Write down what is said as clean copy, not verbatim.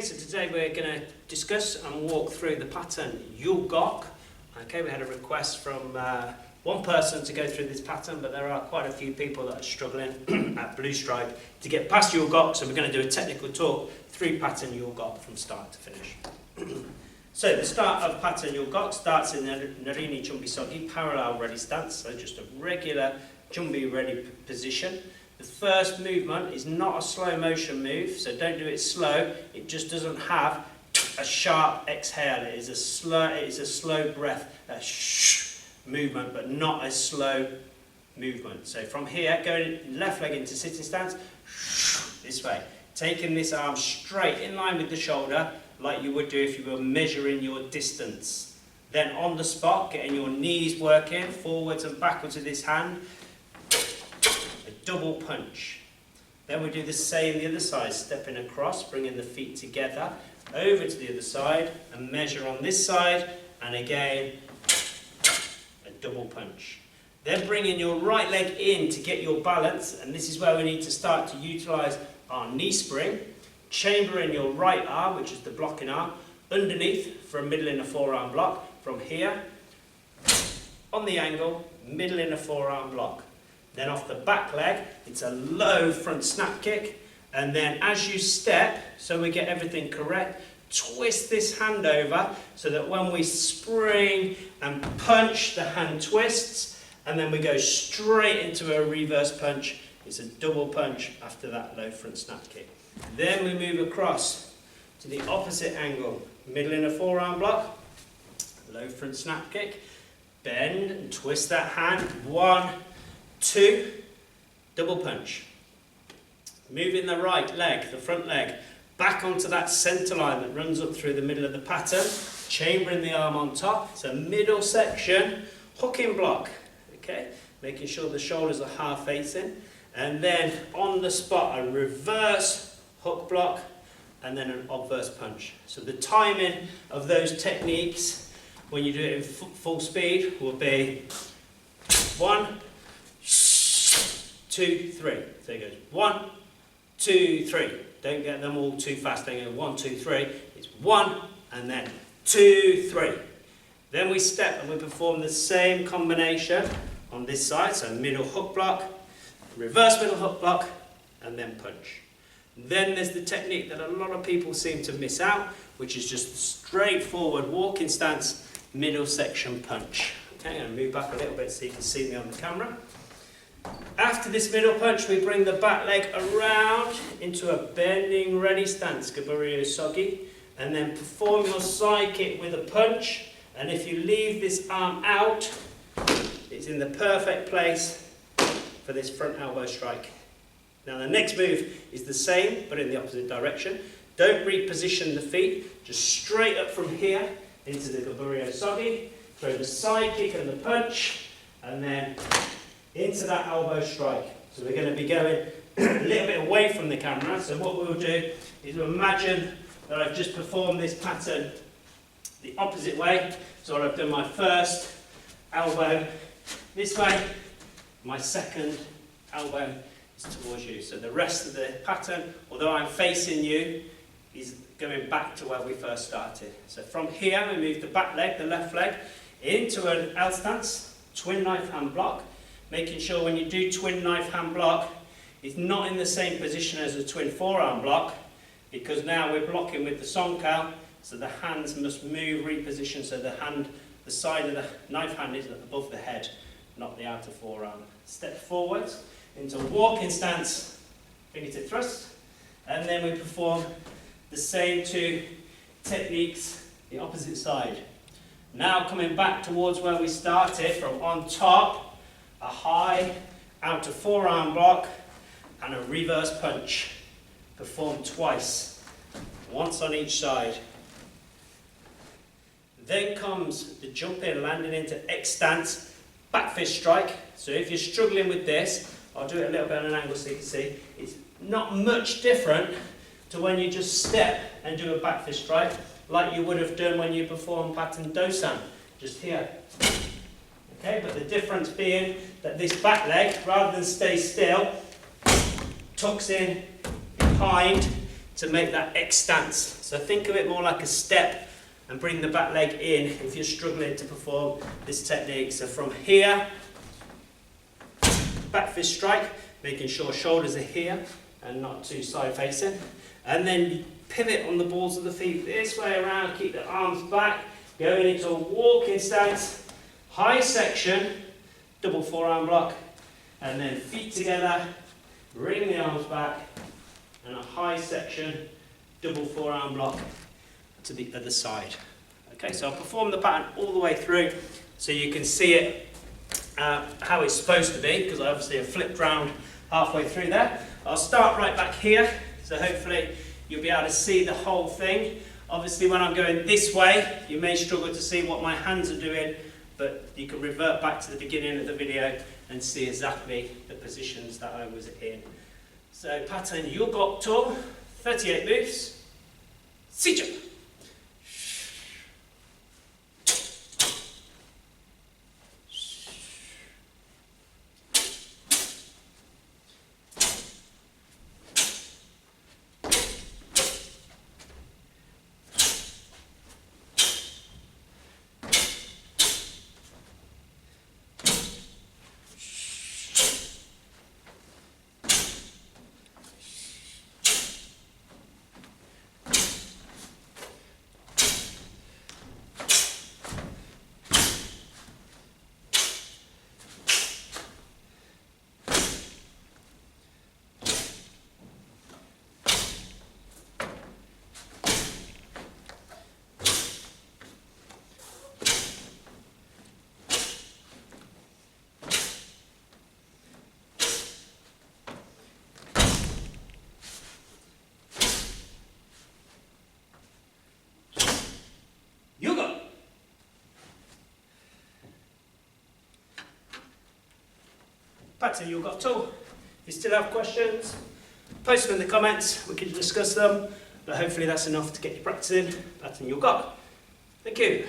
so today we're going to discuss and walk through the pattern Yul Gok. Okay, we had a request from one person to go through this pattern, but there are quite a few people that are struggling at Blue Stripe to get past Yul Gok, so we're going to do a technical talk through pattern Yul Gok from start to finish. So the start of pattern Yul Gok starts in the Narini Chumbi Sogi, parallel ready stance, so just a regular Chumbi ready position. The first movement is not a slow motion move, so don't do it slow. It just doesn't have a sharp exhale. It is a slow breath, a shh movement, but not a slow movement. So from here, going left leg into sitting stance, this way. Taking this arm straight in line with the shoulder, like you would do if you were measuring your distance. Then on the spot, getting your knees working, forwards and backwards with this hand. Double punch. Then we do the same the other side, stepping across, bringing the feet together, over to the other side, and measure on this side, and again, a double punch. Then bringing your right leg in to get your balance, and this is where we need to start to utilise our knee spring, chambering your right arm, which is the blocking arm, underneath for a middle inner forearm block, from here, on the angle, middle inner forearm block. Then off the back leg, it's a low front snap kick. And then as you step, so we get everything correct, twist this hand over so that when we spring and punch, the hand twists. And then we go straight into a reverse punch. It's a double punch after that low front snap kick. Then we move across to the opposite angle. Middle inner forearm block, low front snap kick. Bend and twist that hand. 1, 2, double punch. Moving the right leg, the front leg, back onto that centre line that runs up through the middle of the pattern, chambering the arm on top. It's a middle section, hooking block, okay? Making sure the shoulders are half facing. And then on the spot, a reverse hook block, and then an obverse punch. So the timing of those techniques, when you do it in full speed, will be 1, 2, 3. So it goes 1, 2, 3. Don't get them all too fast. Don't go 1, 2, 3. It's 1 and then 2, 3. Then we step and we perform the same combination on this side. So middle hook block, reverse middle hook block, and then punch. Then there's the technique that a lot of people seem to miss out, which is just straightforward walking stance, middle section punch. Okay, I'm going to move back a little bit so you can see me on the camera. After this middle punch, we bring the back leg around into a bending ready stance, Gaburio Sogi, and then perform your side kick with a punch. And if you leave this arm out, it's in the perfect place for this front elbow strike. Now the next move is the same, but in the opposite direction. Don't reposition the feet, just straight up from here into the Gaburio Sogi, throw the side kick and the punch, and then into that elbow strike. So we're going to be going a little bit away from the camera. So what we'll do is we'll imagine that I've just performed this pattern the opposite way. So I've done my first elbow this way, my second elbow is towards you. So the rest of the pattern, although I'm facing you, is going back to where we first started. So from here we move the back leg, the left leg, into an L stance, twin knife hand block. Making sure when you do twin knife hand block, it's not in the same position as a twin forearm block, because now we're blocking with the Songkal, so the hands must move, reposition, so the side of the knife hand is above the head, not the outer forearm. Step forwards into walking stance, fingertip thrust, and then we perform the same two techniques, the opposite side. Now coming back towards where we started, from on top, a high outer forearm block and a reverse punch. Perform twice, once on each side. Then comes the jump in, landing into X stance, back fist strike. So if you're struggling with this, I'll do it a little bit on an angle so you can see. It's not much different to when you just step and do a back fist strike, like you would have done when you perform pattern Dosan, just here. Okay, but the difference being that this back leg, rather than stay still, tucks in behind to make that X stance. So think of it more like a step and bring the back leg in if you're struggling to perform this technique. So from here, back fist strike, making sure shoulders are here and not too side facing. And then you pivot on the balls of the feet this way around, keep the arms back, going into a walking stance, high section, double forearm block, and then feet together, bring the arms back, and a high section, double forearm block to the other side. Okay, so I'll perform the pattern all the way through so you can see it how it's supposed to be, because I obviously have flipped round halfway through there. I'll start right back here, so hopefully you'll be able to see the whole thing. Obviously when I'm going this way, you may struggle to see what my hands are doing, but you can revert back to the beginning of the video and see exactly the positions that I was in. So pattern Yul Gok, 38 moves, C-jump. Pattern Yul Gok. If you still have questions, post them in the comments, we can discuss them, but hopefully that's enough to get you practicing pattern Yul Gok. Thank you.